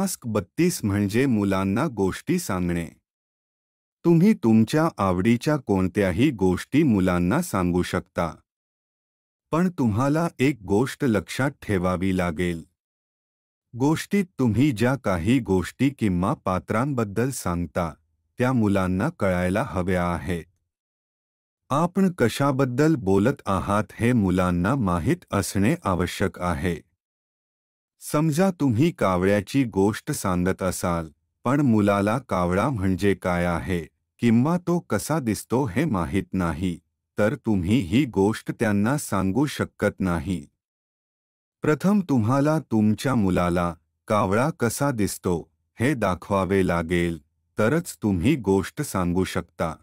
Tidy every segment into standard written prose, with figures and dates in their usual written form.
Task 32 म्हणजे मुलांना गोष्टी सांगणे. तुम्ही तुमच्या आवडीच्या कोणत्याही गोष्टी मुलांना सांगू शकता. पण तुम्हाला एक गोष्ट लक्षात ठेवावी लागेल. गोष्टीत तुम्ही ज्या काही गोष्टी किंवा पात्रांबद्दल सांगता, त्या मुलांना कळायला हव्या आहेत. आपण कशाबद्दल बोलत आहात हे मुलांना माहीत असणे आवश्यक आहे. समजा तुम्ही कावळ्याची गोष्ट सांगत असाल, पण मुलाला कावळा म्हणजे काय आहे किंवा तो कसा दिसतो हे माहीत नाही, तर तुम्ही ही गोष्ट त्यांना सांगू शकत नाही. प्रथम तुम्हाला तुमच्या मुलाला कावळा कसा दिसतो हे दाखवावे लागेल, तरच तुम्ही गोष्ट सांगू शकता.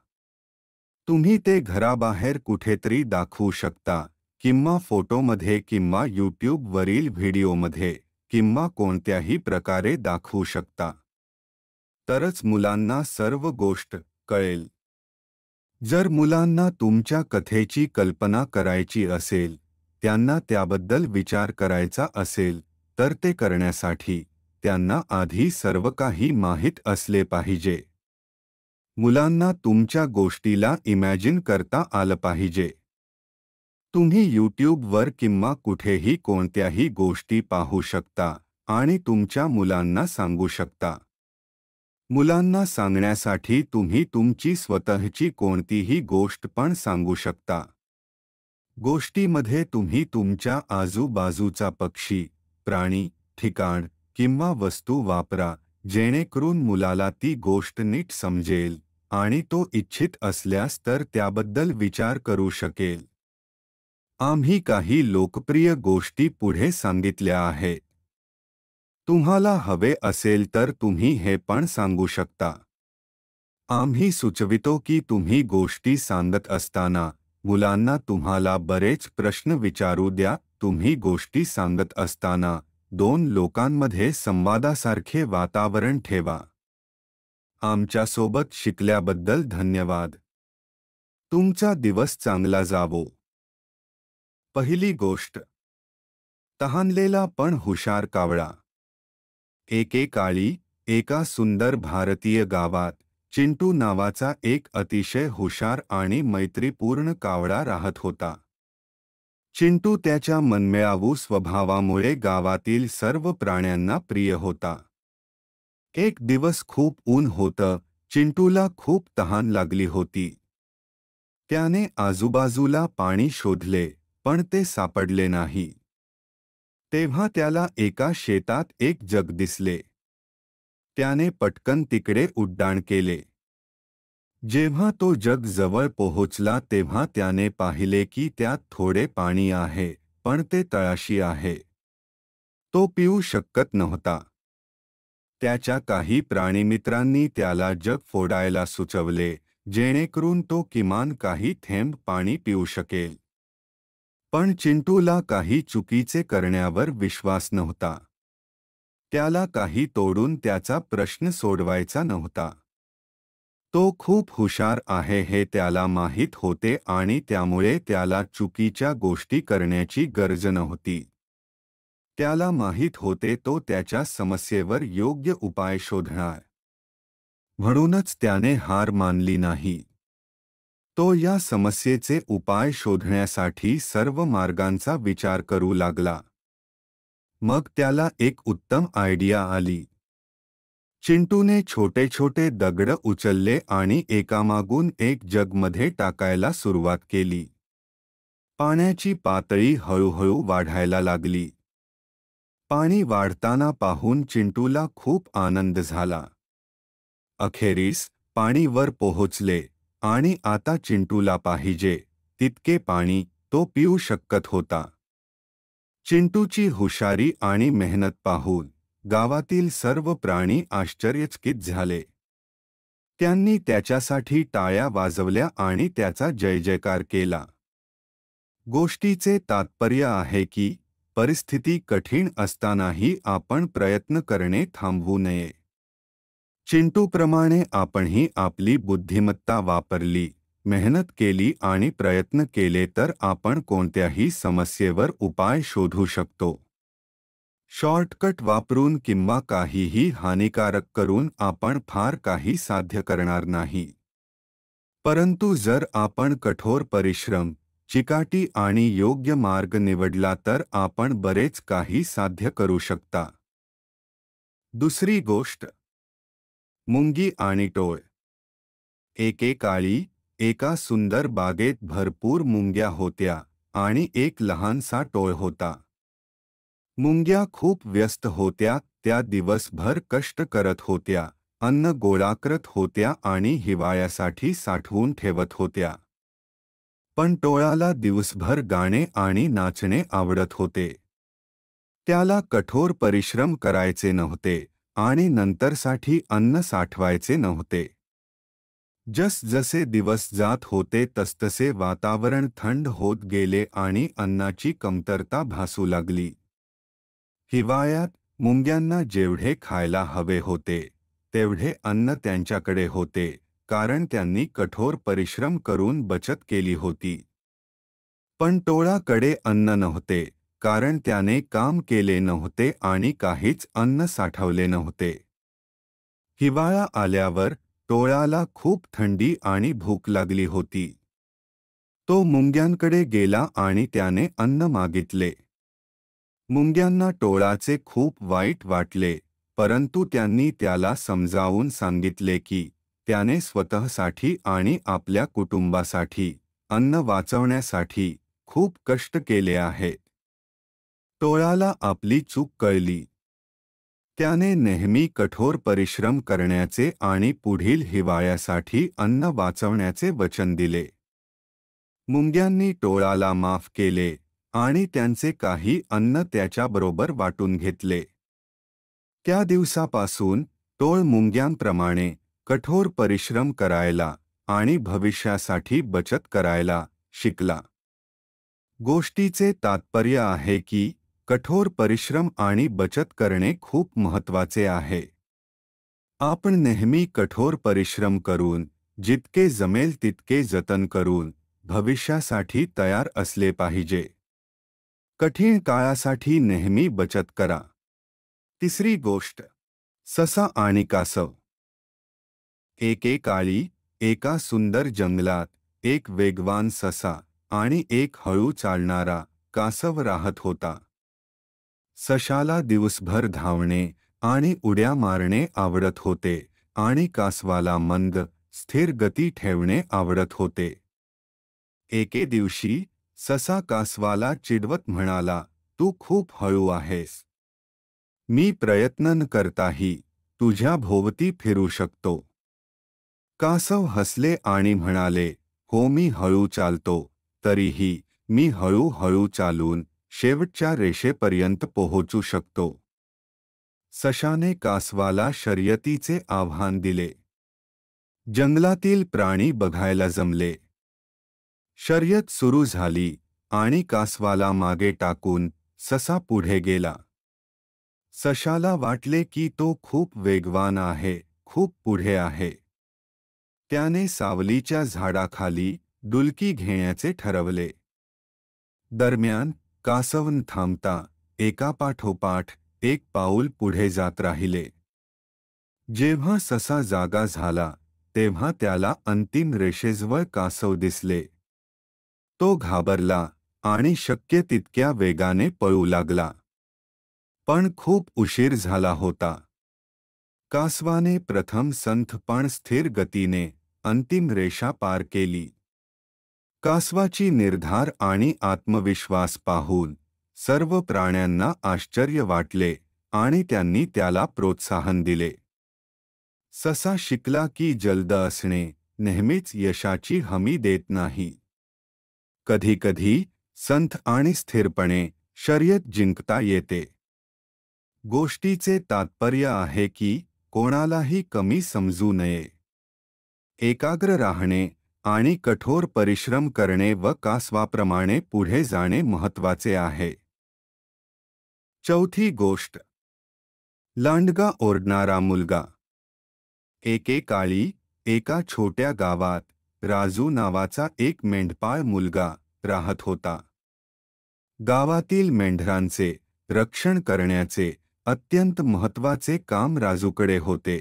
तुम्ही ते घराबाहेर कुठेतरी दाखवू शकता, किंवा फोटोमध्ये किंवा यूट्यूबवरील व्हिडिओमध्ये किंवा कोणत्याही प्रकारे दाखवू शकता. तरच मुलांना सर्व गोष्ट कळेल. जर मुलांना तुमच्या कथेची कल्पना करायची असेल, त्यांना त्याबद्दल विचार करायचा असेल, तर ते करण्यासाठी त्यांना आधी सर्व काही माहीत असले पाहिजे. मुलांना तुमच्या गोष्टीला इमॅजिन करता आलं पाहिजे. तुम्ही यूट्यूबवर किंवा कुठेही कोणत्याही गोष्टी पाहू शकता आणि तुमच्या मुलांना सांगू शकता. मुलांना सांगण्यासाठी तुम्ही तुमची स्वतःची कोणतीही गोष्ट पण सांगू शकता. गोष्टीमध्ये तुम्ही तुमच्या आजूबाजूचा पक्षी, प्राणी, ठिकाण किंवा वस्तू वापरा, जेणेकरून मुलाला ती गोष्ट नीट समजेल आणि तो इच्छित असल्यास तर त्याबद्दल विचार करू शकेल. आम्ही काही लोकप्रिय गोष्टी पुढे सांगितल्या आहेत. तुम्हाला हवे असेल तर तुम्ही हे पण सांगू शकता. आम्ही सुचवितो की तुम्ही गोष्टी सांगत असताना मुलांना तुम्हाला बरेच प्रश्न विचारू द्या. तुम्ही गोष्टी सांगत असताना दोन लोकांमध्ये संवादासारखे वातावरण ठेवा. आमच्यासोबत शिकल्याबद्दल धन्यवाद. तुमचा दिवस चांगला जावो. पहिली गोष्ट. तहानलेला पण हुशार कावळा. एकेकाळी एका सुंदर भारतीय गावात चिंटू नावाचा एक अतिशय हुशार आणि मैत्रीपूर्ण कावळा राहत होता. चिंटू त्याच्या मनमिळावू स्वभावामुळे गावातील सर्व प्राण्यांना प्रिय होता. एक दिवस खूप ऊन होतं, चिंटूला खूप तहान लागली होती. त्याने आजूबाजूला पाणी शोधले, पण ते सापडले नाही. तेव्हा त्याला एका शेतात एक जग दिसले. त्याने पटकन तिकडे उड्डाण केले. जेव्हा तो जग जवळ पोहोचला तेव्हा त्याने पाहिले की त्यात थोडे पाणी आहे, पण ते तळाशी आहे. तो पिऊ शकत नव्हता. त्याच्या काही प्राणीमित्रांनी त्याला जग फोडायला सुचवले, जेणेकरून तो किमान काही थेंब पाणी पिऊ शकेल. पण चिंटूला काही चुकीचे करण्यावर विश्वास नव्हता. त्याला काही तोडून त्याचा प्रश्न सोडवायचा नव्हता. तो खूप हुशार आहे हे त्याला माहीत होते आणि त्यामुळे त्याला चुकीच्या गोष्टी करण्याची गरज नव्हती. त्याला माहीत होते तो त्याच्या समस्येवर योग्य उपाय शोधणार. म्हणूनच त्याने हार मानली नाही. तो या समस्येचे उपाय शोधण्यासाठी सर्व मार्गांचा विचार करू लागला. मग त्याला एक उत्तम आयडिया आली. चिंटूने छोटे छोटे दगड उचलले आणि एकामागून एक जगमध्ये टाकायला सुरुवात केली. पाण्याची पातळी हळूहळू वाढायला लागली. पाणी वाढताना पाहून चिंटूला खूप आनंद झाला. अखेरीस पाणी वर पोहोचले आणि आता चिंटूला पाहिजे तितके पाणी तो पिऊ शकत होता. चिंटूची हुशारी आणि मेहनत पाहून गावातील सर्व प्राणी आश्चर्यचकित झाले. त्यांनी त्याच्यासाठी टाळ्या वाजवल्या आणि त्याचा जयजयकार केला. गोष्टीचे तात्पर्य आहे की परिस्थिती कठीण असतानाही आपण प्रयत्न करणे थांबवू नये. चिंटूप्रमाणे आपणही आपली बुद्धिमत्ता वापरली, मेहनत केली आणि प्रयत्न केले तर आपण कोणत्याही समस्येवर उपाय शोधू शकतो. शॉर्टकट वापरून किंवा काहीही हानिकारक करून आपण फार काही साध्य करणार नाही. परंतु जर आपण कठोर परिश्रम, चिकाटी आणि योग्य मार्ग निवडला तर आपण बरेच काही साध्य करू शकता. दुसरी गोष्ट, मुंगी आणि टोळ. एकेकाळी एका सुंदर बागेत भरपूर मुंग्या होत्या आणि एक लहानसा टोळ होता. मुंग्या खूप व्यस्त होत्या. त्या दिवसभर कष्ट करत होत्या, अन्न गोळा करत होत्या आणि हिवाळ्यासाठी साठवून ठेवत होत्या. पण टोळाला दिवसभर गाणे आणि नाचणे आवडत होते. त्याला कठोर परिश्रम करायचे नव्हते आणि नंतरसाठी अन्न साठवायचे नव्हते. जसजसे दिवस जात होते तसतसे वातावरण थंड होत गेले आणि अन्नाची कमतरता भासू लागली. हिवाळ्यात मुंग्यांना जेवढे खायला हवे होते तेवढे अन्न त्यांच्याकडे होते, कारण त्यांनी कठोर परिश्रम करून बचत केली होती. पण टोळाकडे अन्न नव्हते, कारण त्याने काम केले नव्हते आणि काहीच अन्न साठवले नव्हते. हिवाळा आल्यावर टोळाला खूप थंडी आणि भूक लागली होती. तो मुंग्यांकडे गेला आणि त्याने अन्न मागितले. मुंग्यांना टोळाचे खूप वाईट वाटले, परंतु त्यांनी त्याला समजावून सांगितले की त्याने स्वतःसाठी आणि आपल्या कुटुंबासाठी अन्न वाचवण्यासाठी खूप कष्ट केले आहेत. टोळाला आपली चूक कळली. त्याने नेहमी कठोर परिश्रम करण्याचे आणि पुढील हिवाळ्यासाठी अन्न वाचवण्याचे वचन दिले. मुंग्यांनी टोळाला माफ केले आणि त्यांचे काही अन्न त्याच्याबरोबर वाटून घेतले. त्या दिवसापासून टोळ मुंग्यांप्रमाणे कठोर परिश्रम करायला आणि भविष्यासाठी बचत करायला शिकला. गोष्टीचे तात्पर्य आहे की कठोर परिश्रम आणि बचत करणे खूप महत्त्वाचे आहे. आपण नेहमी कठोर परिश्रम करून, जितके जमेल तितके जतन करून भविष्यासाठी तयार असले पाहिजे. कठीण काळासाठी नेहमी बचत करा. तिसरी गोष्ट, ससा आणि कासव. एकेकाळी एका सुंदर जंगलात एक वेगवान ससा आणि एक हळू चालणारा कासव राहत होता. सशाला दिवसभर धावणे आणि उड्या मारणे आवडत होते आणि कासवाला मंद, स्थिर गती ठेवणे आवडत होते. एके दिवशी ससा कासवाला चिडवत म्हणाला, "तू खूप हळू आहेस. मी प्रयत्न न करताही तुझ्या भोवती फिरू शकतो." कासव हसले आणि म्हणाले, "हो, मी हळू चालतो, तरीही मी हळू-हळू चालून शेवटच्या रेषेपर्यंत पोहोचू शकतो." सशाने कासवाला शर्यतीचे आव्हान दिले. जंगलातील प्राणी बघायला जमले. शर्यत सुरू झाली आणि कासवाला मागे टाकून ससा पुढे गेला. सशाला वाटले की तो खूप वेगवान आहे, खूप पुढे आहे. त्याने सावलीच्या झाडाखाली डुलकी घेण्याचे ठरवले. दरम्यान कासव न थांबता एकापाठोपाठ एक पाऊल पुढे जात राहिले. जेव्हा ससा जागा झाला तेव्हा त्याला अंतिम रेषेजवळ कासव दिसले. तो घाबरला आणि शक्य तितक्या वेगाने पळू लागला. पण खूप उशीर झाला होता. कासवाने प्रथम संथ पण स्थिर गतीने अंतिम रेषा पार केली. कासवाची निर्धार आणि आत्मविश्वास पाहून सर्व प्राण्यांना आश्चर्य वाटले आणि त्यांनी त्याला प्रोत्साहन दिले. ससा शिकला की जलद असणे नेहमीच यशाची हमी देत नाही. कधीकधी संथ आणि स्थिरपणे शर्यत जिंकता येते. गोष्टीचे तात्पर्य आहे की कोणालाही कमी समजू नये. एकाग्र राहणे आणि कठोर परिश्रम करणे व कासवाप्रमाणे पुढे जाणे महत्त्वाचे आहे. चौथी गोष्ट, लांडगा ओरडणारा मुलगा. एकेकाळी एका छोट्या गावात राजू नावाचा एक मेंढपाळ मुलगा राहत होता. गावातील मेंढरांचे रक्षण करण्याचे अत्यंत महत्त्वाचे काम राजूकडे होते.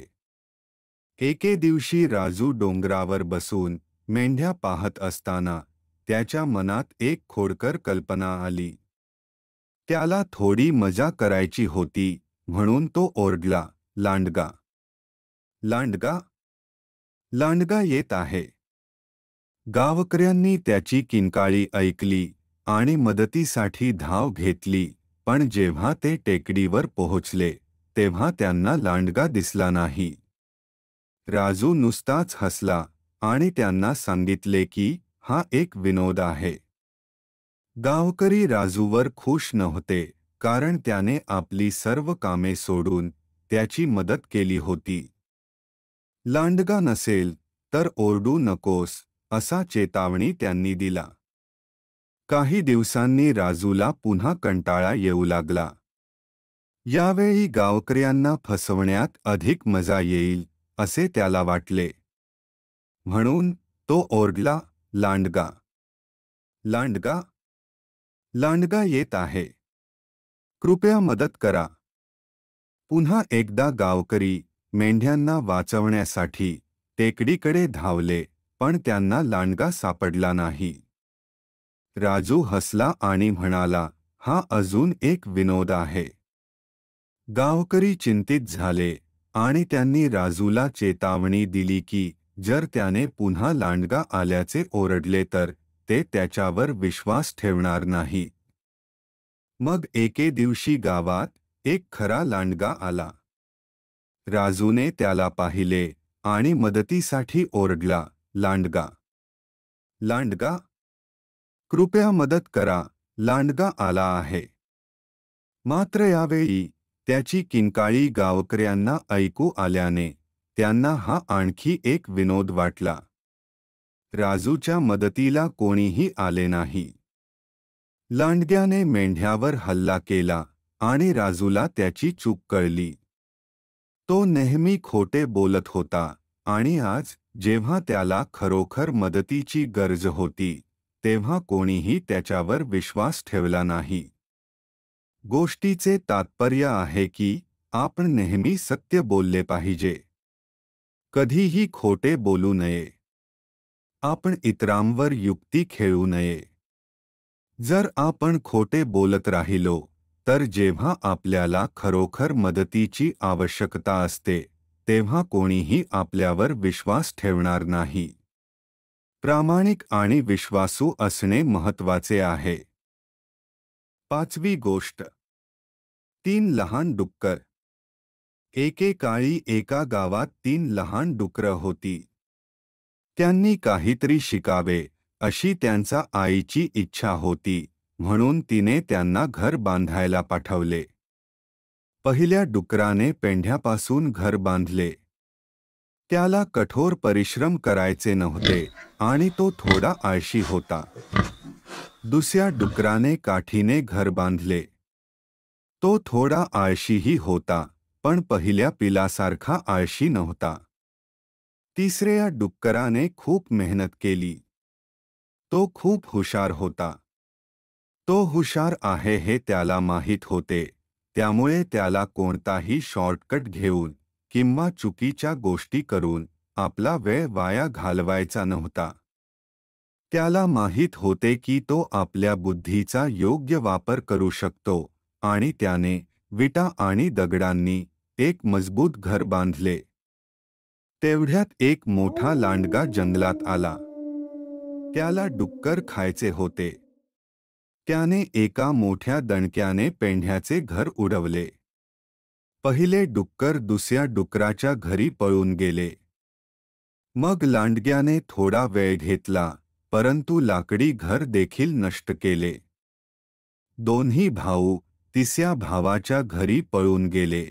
एके दिवशी राजू डोंगरावर बसून मेंढ्या पाहत असताना त्याच्या मनात एक खोडकर कल्पना आली. त्याला थोडी मजा करायची होती म्हणून तो ओरडला, "लांडगा, लांडगा, लांडगा येत आहे." गावकऱ्यांनी त्याची किंकाळी ऐकली आणि मदतीसाठी धाव घेतली, पण जेव्हा ते टेकडीवर पोहोचले तेव्हा त्यांना लांडगा दिसला नाही. राजू नुसताच हसला आणि त्यांना सांगितले की हा एक विनोद आहे. गावकरी राजूवर खुश नव्हते, कारण त्याने आपली सर्व कामे सोडून त्याची मदत केली होती. लांडगा नसेल तर ओरडू नकोस, असा चेतावणी त्यांनी दिला. काही दिवसांनी राजूला पुन्हा कंटाळा येऊ लागला. यावेळी गावकऱ्यांना फसवण्यात अधिक मजा येईल असे त्याला वाटले. म्हणून तो ओरडला, "लांडगा, लांडगा, लांडगा येत आहे. कृपया मदत करा." पुन्हा एकदा गावकरी मेंढ्यांना वाचवण्यासाठी टेकडीकडे धावले, पण त्यांना लांडगा सापडला नाही. राजू हसला आणि म्हणाला, "हा अजून एक विनोद आहे." गावकरी चिंतित झाले आणि त्यांनी राजूला चेतावणी दिली की जर त्याने पुन्हा लांडगा आल्याचे ओरडले तर ते त्याच्यावर विश्वास ठेवणार नाही. मग एके दिवशी गावात एक खरा लांडगा आला. राजूने त्याला पाहिले आणि मदतीसाठी ओरडला, "लांडगा, लांडगा, कृपया मदत करा, लांडगा आला आहे." मात्र यावेळी त्याची किंकाळी गावकऱ्यांना ऐकू आल्याने त्यांना हा आणखी एक विनोद वाटला. राजूच्या मदतीला कोणीही आले नाही. लांडग्याने मेंढ्यावर हल्ला केला आणि राजूला त्याची चूक कळली. तो नेहमी खोटे बोलत होता आणि आज जेव्हा त्याला खरोखर मदतीची गरज होती तेव्हा कोणीही त्याच्यावर विश्वास ठेवला नाही. गोष्टीचे तात्पर्य आहे की आपण नेहमी सत्य बोलले पाहिजे. कधीही खोटे बोलू नये. आपण इतरांवर युक्ती खेळू नये. जर आपण खोटे बोलत राहिलो तर जेव्हा आपल्याला खरोखर मदतीची आवश्यकता असते तेव्हा कोणीही आपल्यावर विश्वास ठेवणार नाही. प्रामाणिक आणि विश्वासू असणे महत्त्वाचे आहे. पाचवी गोष्ट. 3 लहान डुक्कर. एकेकाळी एका गावात 3 लहान डुकरं होती. त्यांनी काहीतरी शिकावे अशी त्यांच्या आईची इच्छा होती, म्हणून तिने त्यांना घर बांधायला पाठवले. पहिल्या डुकराने पेंढ्यापासून घर बांधले. त्याला कठोर परिश्रम करायचे नव्हते आणि तो थोडा आळशी होता. दुसऱ्या डुकराने काठीने घर बांधले. तो थोडा आळशीही होता, पण पहिल्या पिलासारखा आळशी नव्हता. तिसऱ्या डुक्कराने खूप मेहनत केली. तो खूप हुशार होता. तो हुशार आहे हे त्याला माहीत होते, त्यामुळे त्याला कोणताही शॉर्टकट घेऊन किंवा चुकीच्या गोष्टी करून आपला वेळ वाया घालवायचा नव्हता. त्याला माहीत होते की तो आपल्या बुद्धीचा योग्य वापर करू शकतो आणि त्याने विटा आणि दगडांनी एक मजबूत घर बांधले. तेवढ्यात एक मोठा लांडगा जंगलात आला. त्याला डुक्कर खायचे होते. त्याने एका मोठ्या दणक्याने पेंढ्याचे घर उडवले. पहिले डुक्कर दुसऱ्या डुकराच्या घरी पळून गेले. मग लांडग्याने थोडा वेळ घेतला, परंतु लाकडी घर देखील नष्ट केले. दोन्ही भाऊ तिसऱ्या भावाच्या घरी पळून गेले.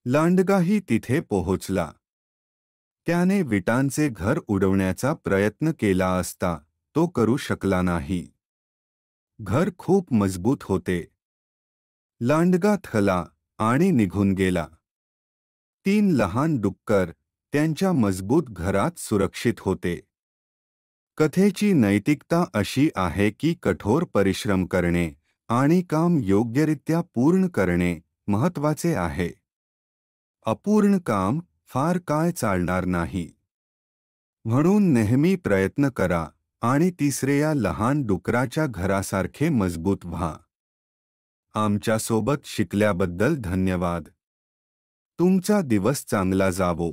लांडगाही तिथे पोहोचला. त्याने विटांचे घर उडवण्याचा प्रयत्न केला असता तो करू शकला नाही. घर खूप मजबूत होते. लांडगा थकला आणि निघून गेला. 3 लहान डुक्कर त्यांच्या मजबूत घरात सुरक्षित होते. कथेची नैतिकता अशी आहे की कठोर परिश्रम करणे आणि काम योग्यरित्या पूर्ण करणे महत्त्वाचे आहे. अपूर्ण काम फार काळ चालणार नाही. म्हणून नेहमी प्रयत्न करा आणि तिसऱ्या लहान डुकराच्या घरासारखे मजबूत व्हा. आमच्यासोबत शिकल्याबद्दल धन्यवाद. तुमचा दिवस चांगला जावो.